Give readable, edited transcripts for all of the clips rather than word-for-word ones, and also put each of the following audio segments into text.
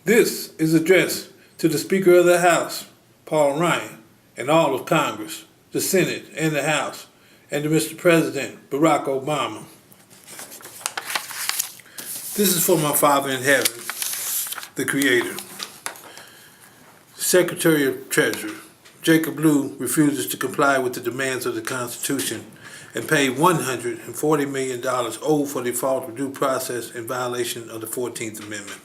This is addressed to the Speaker of the House, Paul Ryan, and all of Congress, the Senate and the House, and to Mr. President Barack Obama. This is for my Father in heaven, the Creator. Secretary of Treasury Jacob Lew refuses to comply with the demands of the Constitution and pay $140 million owed for default of due process in violation of the 14th Amendment.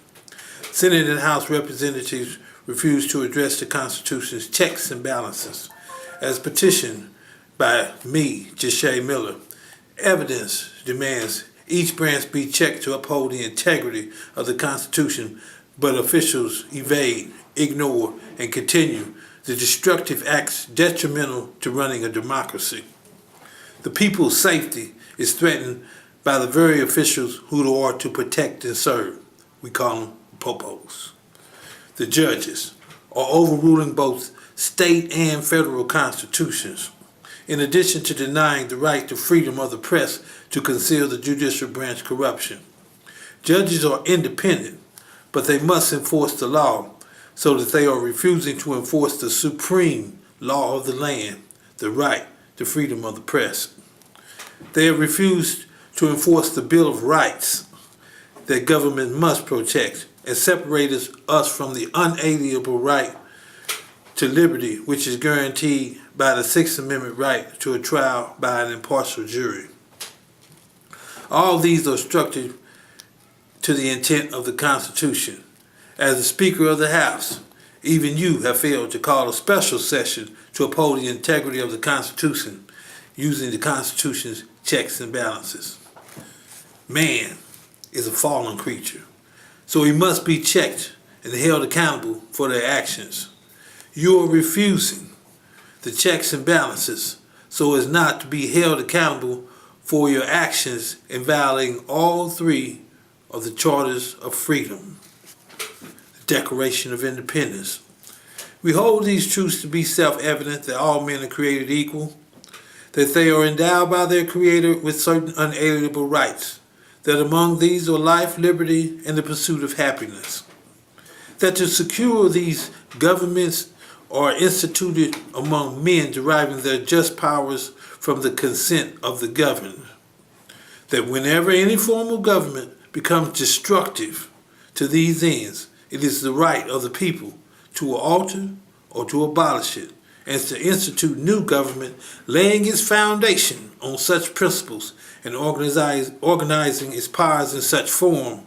Senate and House representatives refuse to address the Constitution's checks and balances. As petitioned by me, Judicial Miller, evidence demands each branch be checked to uphold the integrity of the Constitution, but officials evade, ignore, and continue the destructive acts detrimental to running a democracy. The people's safety is threatened by the very officials who are to protect and serve. We call them popos. The judges are overruling both state and federal constitutions, in addition to denying the right to freedom of the press to conceal the judicial branch corruption. Judges are independent, but they must enforce the law, so that they are refusing to enforce the supreme law of the land, the right to freedom of the press. They have refused to enforce the Bill of Rights that government must protect and separate us from the unalienable right to liberty, which is guaranteed by the Sixth Amendment right to a trial by an impartial jury. All these are structured to the intent of the Constitution. As the Speaker of the House, even you have failed to call a special session to uphold the integrity of the Constitution using the Constitution's checks and balances. Man is a fallen creature, so he must be checked and held accountable for their actions. You are refusing the checks and balances so as not to be held accountable for your actions in violating all three of the Charters of Freedom, the Declaration of Independence. We hold these truths to be self-evident that all men are created equal, that they are endowed by their Creator with certain unalienable rights, that among these are life, liberty, and the pursuit of happiness, that to secure these governments are instituted among men deriving their just powers from the consent of the governed, that whenever any form of government becomes destructive to these ends, it is the right of the people to alter or to abolish it, and to institute new government, laying its foundation on such principles and organizing its powers in such form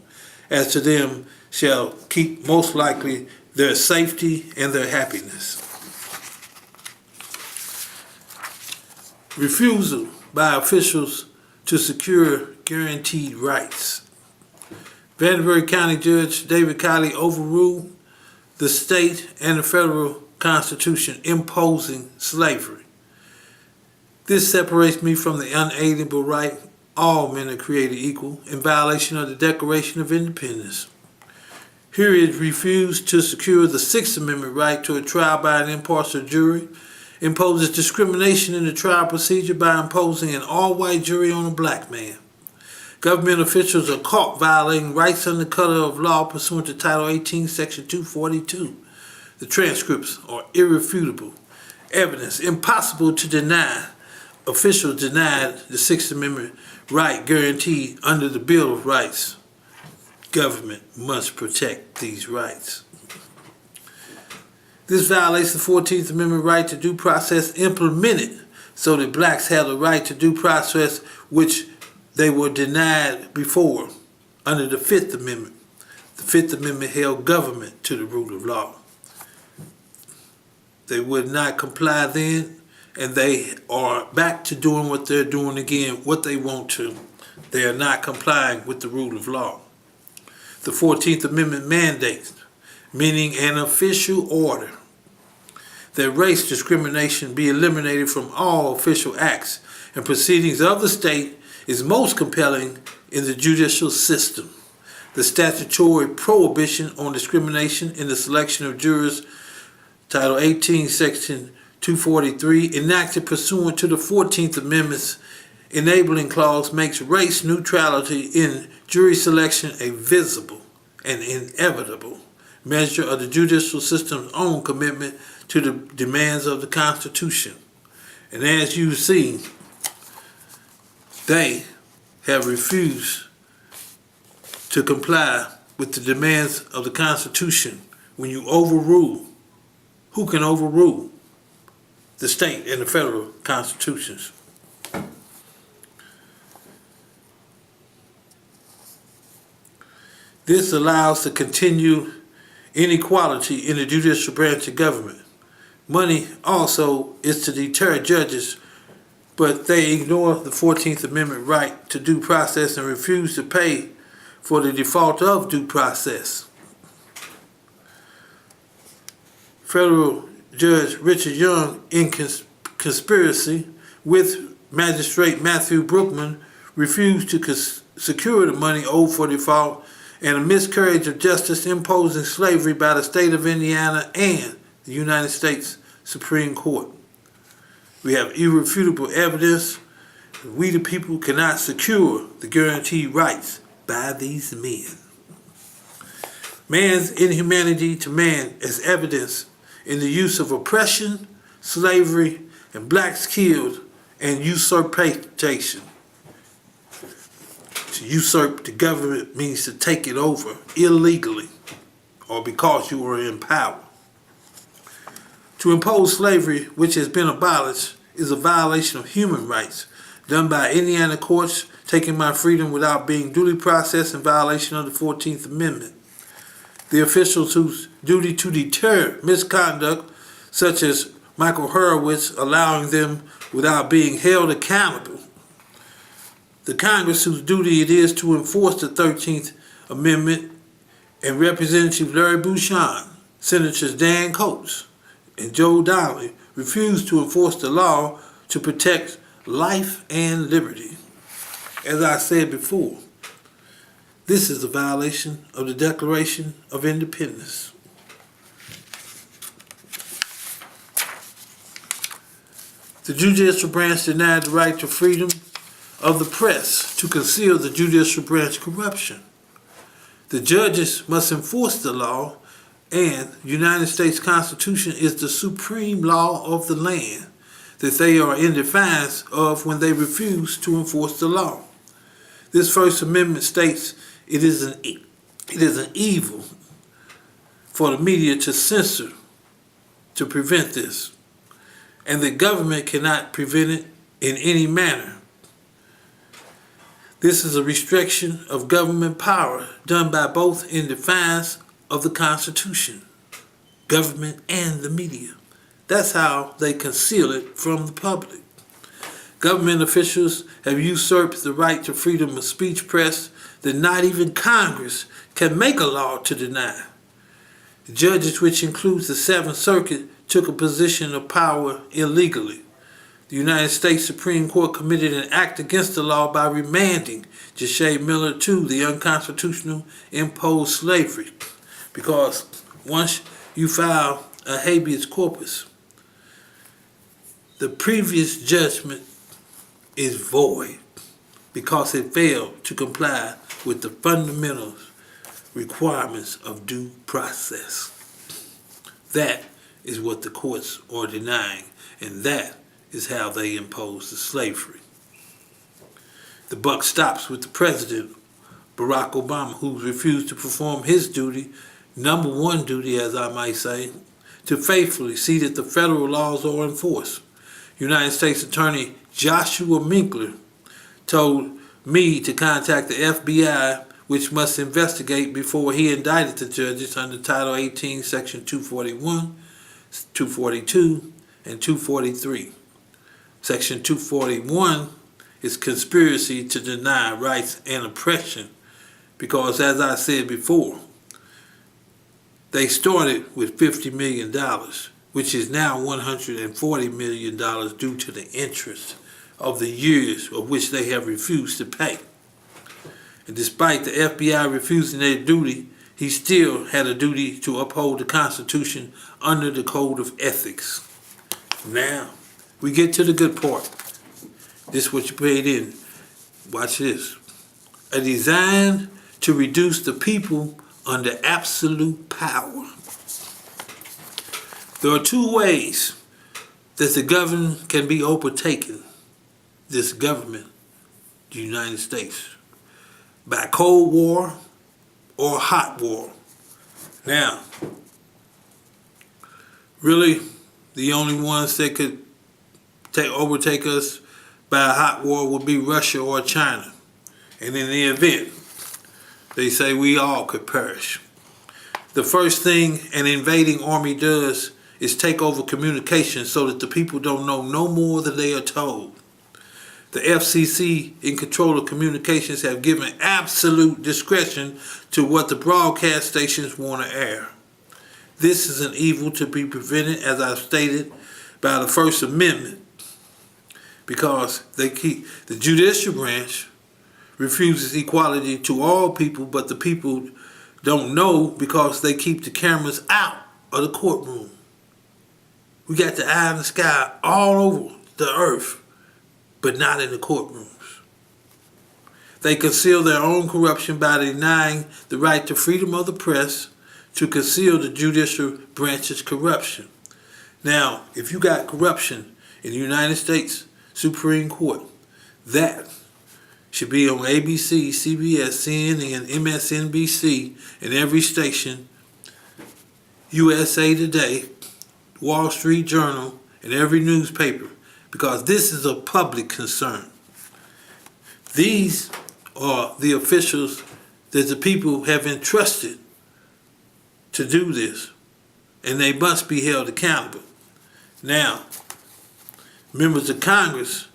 as to them shall keep most likely their safety and their happiness. Refusal by officials to secure guaranteed rights. Vanderbilt County Judge David Kiley overruled the state and the federal Constitution imposing slavery. This separates me from the unalienable right all men are created equal in violation of the Declaration of Independence. Here it refused to secure the Sixth Amendment right to a trial by an impartial jury, imposes discrimination in the trial procedure by imposing an all-white jury on a black man. Government officials are caught violating rights under color of law pursuant to Title 18, Section 242. The transcripts are irrefutable evidence, impossible to deny. Officials denied the Sixth Amendment right guaranteed under the Bill of Rights. Government must protect these rights. This violates the 14th Amendment right to due process implemented so that blacks have the right to due process which they were denied before under the Fifth Amendment. The Fifth Amendment held government to the rule of law. They would not comply then, and they are back to doing what they're doing again, what they want to. They are not complying with the rule of law. The 14th Amendment mandates, meaning an official order, that race discrimination be eliminated from all official acts and proceedings of the state is most compelling in the judicial system. The statutory prohibition on discrimination in the selection of jurors, Title 18, Section 243, enacted pursuant to the 14th Amendment's enabling clause, makes race neutrality in jury selection a visible and inevitable measure of the judicial system's own commitment to the demands of the Constitution. And as you see, they have refused to comply with the demands of the Constitution. When you overrule, who can overrule? The state and the federal constitutions. This allows the continued inequality in the judicial branch of government. Money also is to deter judges, but they ignore the 14th Amendment right to due process and refuse to pay for the default of due process. Federal Judge Richard Young, in conspiracy with Magistrate Matthew Brookman, refused to secure the money owed for default, and a miscarriage of justice imposing slavery by the state of Indiana and the United States Supreme Court. We have irrefutable evidence that we the people cannot secure the guaranteed rights by these men. Man's inhumanity to man is evidence in the use of oppression, slavery, and blacks killed, and usurpation. To usurp the government means to take it over illegally or because you are in power. To impose slavery, which has been abolished, is a violation of human rights done by Indiana courts, taking my freedom without being duly processed in violation of the 14th Amendment. The officials whose duty to deter misconduct, such as Michael Horowitz, allowing them without being held accountable. The Congress whose duty it is to enforce the 13th Amendment, and Representative Larry Bouchon, Senators Dan Coates, and Joe Donnelly refused to enforce the law to protect life and liberty. As I said before, this is a violation of the Declaration of Independence. The judicial branch denied the right to freedom of the press to conceal the judicial branch corruption. The judges must enforce the law, and the United States Constitution is the supreme law of the land that they are in defiance of when they refuse to enforce the law. This First Amendment states it is an evil for the media to censor to prevent this, and the government cannot prevent it in any manner. This is a restriction of government power done by both in defiance of the Constitution, government and the media. That's how they conceal it from the public. Government officials have usurped the right to freedom of speech press that not even Congress can make a law to deny. The judges, which includes the Seventh Circuit, took a position of power illegally. The United States Supreme Court committed an act against the law by remanding Judge Miller to the unconstitutional imposed slavery, because once you file a habeas corpus, the previous judgment is void because it failed to comply with the fundamental requirements of due process. That is what the courts are denying, and that is how they impose the slavery. The buck stops with the President, Barack Obama, who refused to perform his duty, number one duty, as I might say, to faithfully see that the federal laws are enforced. United States Attorney Joshua Minkler told me to contact the FBI, which must investigate before he indicted the judges under Title 18, Section 241, 242, and 243. Section 241 is conspiracy to deny rights and oppression because, as I said before, they started with $50 million, which is now $140 million due to the interest of the years of which they have refused to pay. And despite the FBI refusing their duty, he still had a duty to uphold the Constitution under the Code of Ethics. Now, we get to the good part. This is what you paid in. Watch this. A design to reduce the people under absolute power. There are two ways that the government can be overtaken, this government, the United States, by Cold War or hot war. Now, really, the only ones that could overtake us by a hot war would be Russia or China. And in the event, they say we all could perish. The first thing an invading army does is take over communication so that the people don't know no more than they are told. The FCC, in control of communications, have given absolute discretion to what the broadcast stations want to air. This is an evil to be prevented, as I've stated, by the First Amendment, because the Judicial Branch refuses equality to all people, but the people don't know because they keep the cameras out of the courtroom. We got the eye in the sky all over the earth, but not in the courtrooms. They conceal their own corruption by denying the right to freedom of the press to conceal the judicial branch's corruption. Now, if you got corruption in the United States Supreme Court, that should be on ABC, CBS, CNN, MSNBC, and every station, USA Today, Wall Street Journal, and every newspaper, because this is a public concern. These are the officials that the people have entrusted to do this, and they must be held accountable. Now, members of Congress,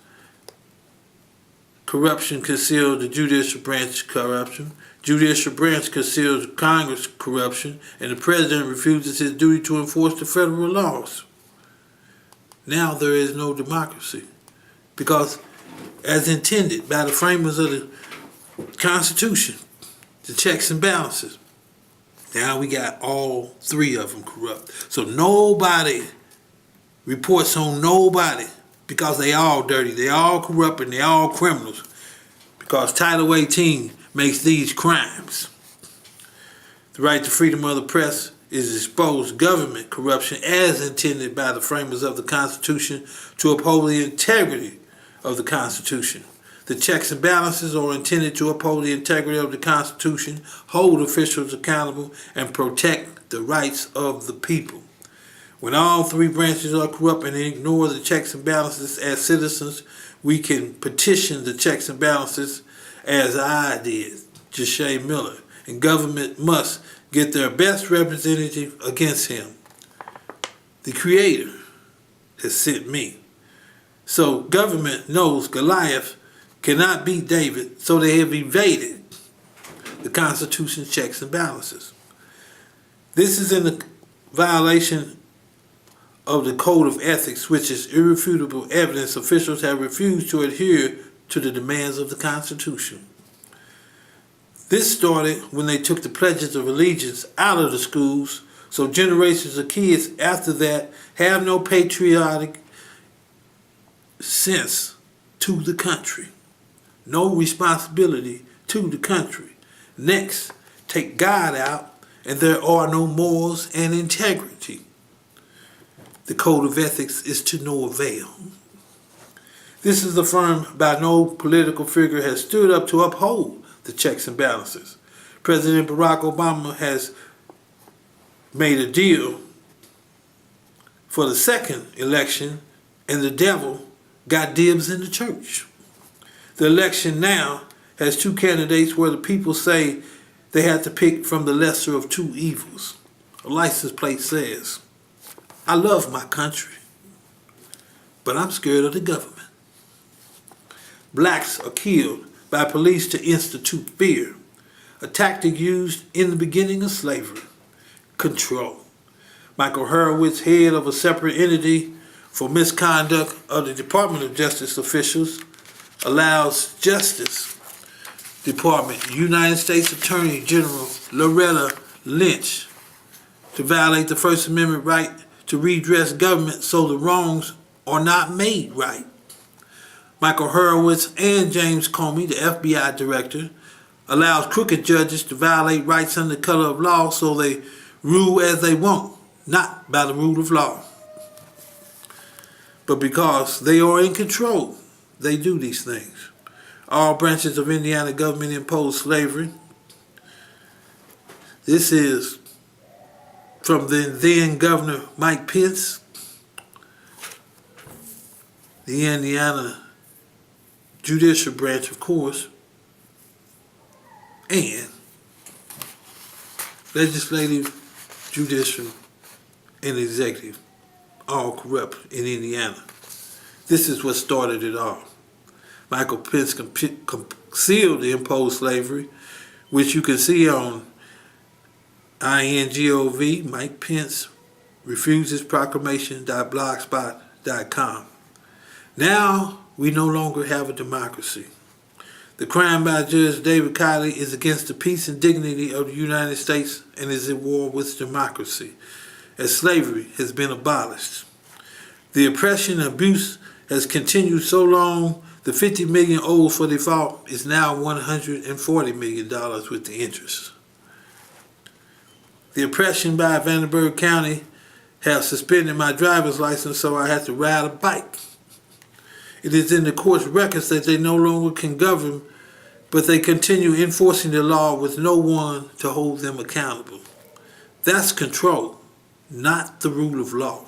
corruption concealed the judicial branch corruption. Judicial branch conceals Congress corruption, and the president refuses his duty to enforce the federal laws. Now there is no democracy, because as intended by the framers of the Constitution, the checks and balances, now we got all three of them corrupt. So nobody reports on nobody, because they all dirty, they all corrupt, and they all criminals, because Title 18 makes these crimes. The right to freedom of the press is exposed government corruption as intended by the framers of the Constitution to uphold the integrity of the Constitution. The checks and balances are intended to uphold the integrity of the Constitution, hold officials accountable, and protect the rights of the people. When all three branches are corrupt and ignore the checks and balances as citizens, we can petition the checks and balances as I did, Judge Miller, and government must get their best representative against him. The Creator has sent me. So government knows Goliath cannot beat David, so they have evaded the Constitution's checks and balances. This is in the violation of the Code of Ethics, which is irrefutable evidence officials have refused to adhere to the demands of the Constitution. This started when they took the pledges of allegiance out of the schools, so generations of kids after that have no patriotic sense to the country, no responsibility to the country. Next, take God out, and there are no morals and integrity. The Code of Ethics is to no avail. This is affirmed by no political figure has stood up to uphold the checks and balances. President Barack Obama has made a deal for the second election, and the devil got dibs in the church. The election now has two candidates where the people say they have to pick from the lesser of two evils. A license plate says, I love my country, but I'm scared of the government. Blacks are killed by police to institute fear, a tactic used in the beginning of slavery. Control. Michael Horowitz, head of a separate entity for misconduct of the Department of Justice officials, allows Justice Department United States Attorney General Loretta Lynch to violate the First Amendment right to redress government so the wrongs are not made right. Michael Horowitz and James Comey, the FBI director, allows crooked judges to violate rights under the color of law so they rule as they want, not by the rule of law. But because they are in control, they do these things. All branches of Indiana government impose slavery. This is from the then Governor Mike Pence, the Indiana Judicial Branch, of course, and legislative, judicial, and executive, all corrupt in Indiana. This is what started it all. Michael Pence concealed the imposed slavery, which you can see on INGOV. Mike Pence refuses proclamation.blogspot.com. Now we no longer have a democracy. The crime by Judge David Kiley is against the peace and dignity of the United States and is at war with democracy, as slavery has been abolished. The oppression and abuse has continued so long, the $50 million owed for default is now $140 million with the interest. The oppression by Vandenberg County have suspended my driver's license, so I have to ride a bike. It is in the court's records that they no longer can govern, but they continue enforcing the law with no one to hold them accountable. That's control, not the rule of law.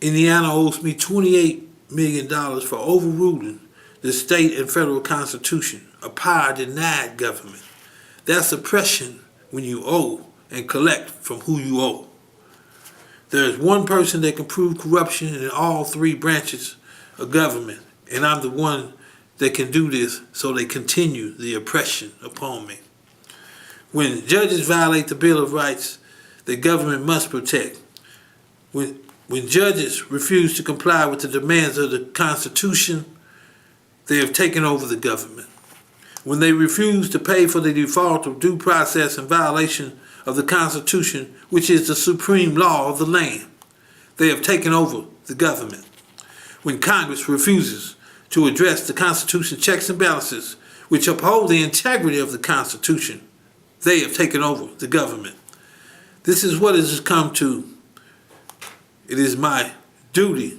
Indiana owes me $28 million for overruling the state and federal constitution, a power denied government. That's oppression when you owe and collect from who you owe. There is one person that can prove corruption in all three branches of government, and I'm the one that can do this, so they continue the oppression upon me. When judges violate the Bill of Rights, the government must protect. When judges refuse to comply with the demands of the Constitution, they have taken over the government. When they refuse to pay for the default of due process in violation of the Constitution, which is the supreme law of the land, they have taken over the government. When Congress refuses to address the Constitution checks and balances, which uphold the integrity of the Constitution, they have taken over the government. This is what it has come to. It is my duty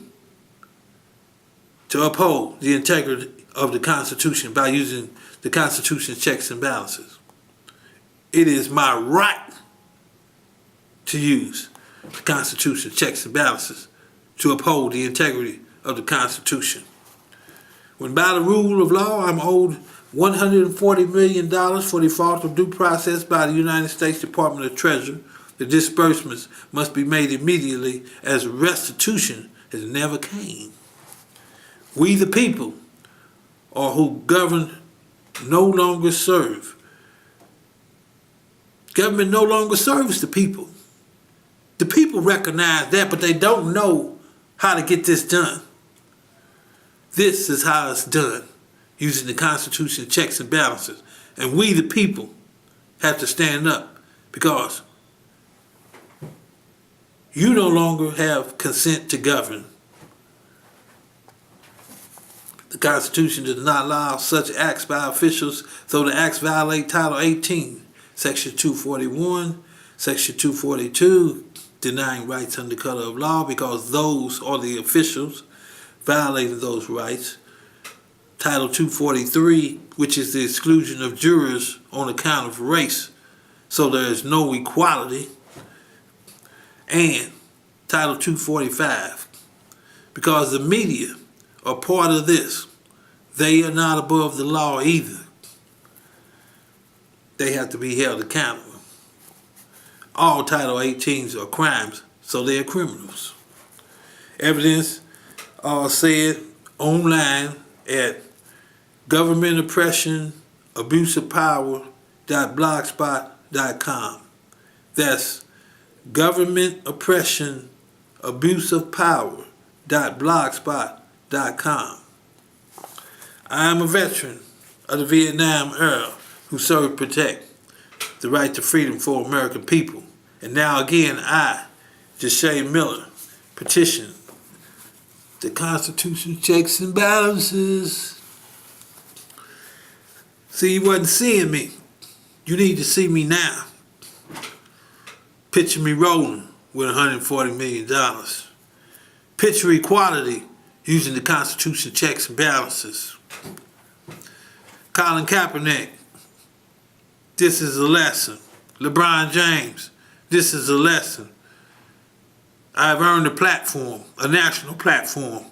to uphold the integrity of the Constitution by using the Constitution's checks and balances. It is my right to use the Constitution's checks and balances to uphold the integrity of the Constitution. When by the rule of law I'm owed $140 million for default of due process by the United States Department of Treasury, the disbursements must be made immediately, as restitution has never came. We the people, or who govern, no longer serve. Government no longer serves the people. The people recognize that, but they don't know how to get this done. This is how it's done, using the Constitution checks and balances. And we the people have to stand up, because you no longer have consent to govern. The Constitution does not allow such acts by officials, though the acts violate Title 18, Section 241, Section 242, denying rights under color of law, because those are the officials violating those rights. Title 243, which is the exclusion of jurors on account of race, so there is no equality. And Title 245, because the media are part of this. They are not above the law either. They have to be held accountable. All Title 18s are crimes, so they are criminals. Evidence are said online at government oppression, abuse of power.blogspot.com. That's government oppression, abuse of power.blogspot.com. I am a veteran of the Vietnam era who served to protect the right to freedom for American people. And now again, I, Judicial Miller, petition the Constitution checks and balances See, you wasn't seeing me. You need to see me now. Picture me rolling with $140 million. Picture equality using the Constitution checks and balances. Colin Kaepernick, this is a lesson. LeBron James, this is a lesson. I've earned a platform, a national platform.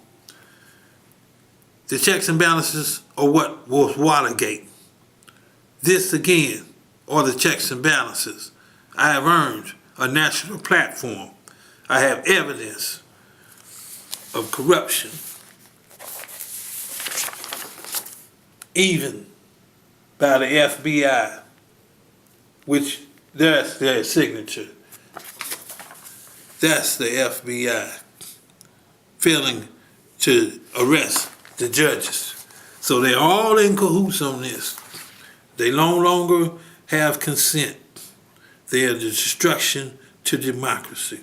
The checks and balances are what was Watergate. This again are the checks and balances. I have earned a national platform. I have evidence of corruption, even by the FBI, which that's their signature. That's the FBI failing to arrest the judges. So they're all in cahoots on this. They no longer have consent. They are the destruction to democracy.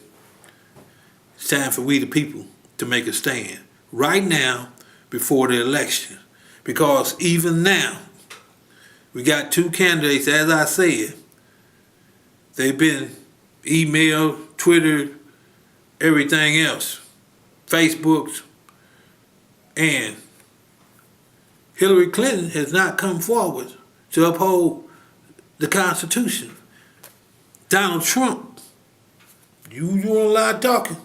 It's time for we the people to make a stand right now before the election. Because even now, we got two candidates, as I said. They've been emailed, Twitter, everything else, Facebooks, and Hillary Clinton has not come forward to uphold the Constitution. Donald Trump, you doing a lot of talking.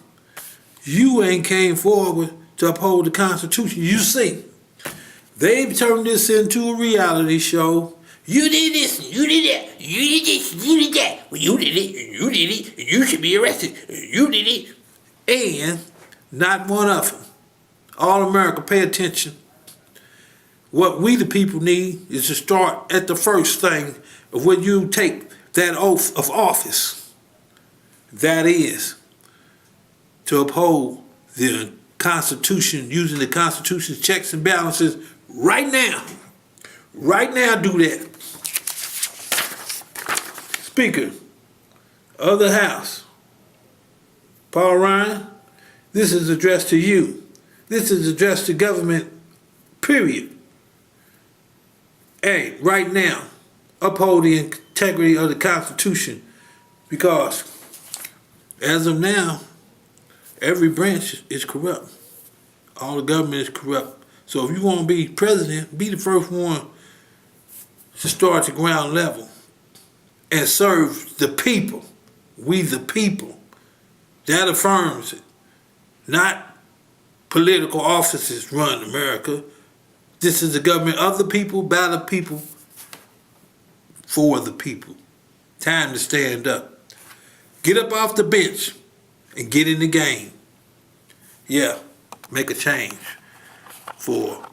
You ain't came forward to uphold the Constitution. You see, they've turned this into a reality show. You did this, you did that, you did this, you did that. Well, you did it, you did it, you should be arrested, you did it. And not one of them. All America, pay attention. What we the people need is to start at the first thing of when you take that oath of office. That is to uphold the Constitution, using the Constitution's checks and balances right now. Right now, do that. Speaker of the House, Paul Ryan, this is addressed to you. This is addressed to government, period. Hey, right now, uphold the integrity of the Constitution, because as of now, every branch is corrupt. All the government is corrupt. So if you want to be president, be the first one to start at the ground level and serve the people. We the people. That affirms it. Not political offices run America. This is the government of the people, by the people, for the people. Time to stand up. Get up off the bench and get in the game. Yeah, make a change for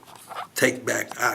Take Back our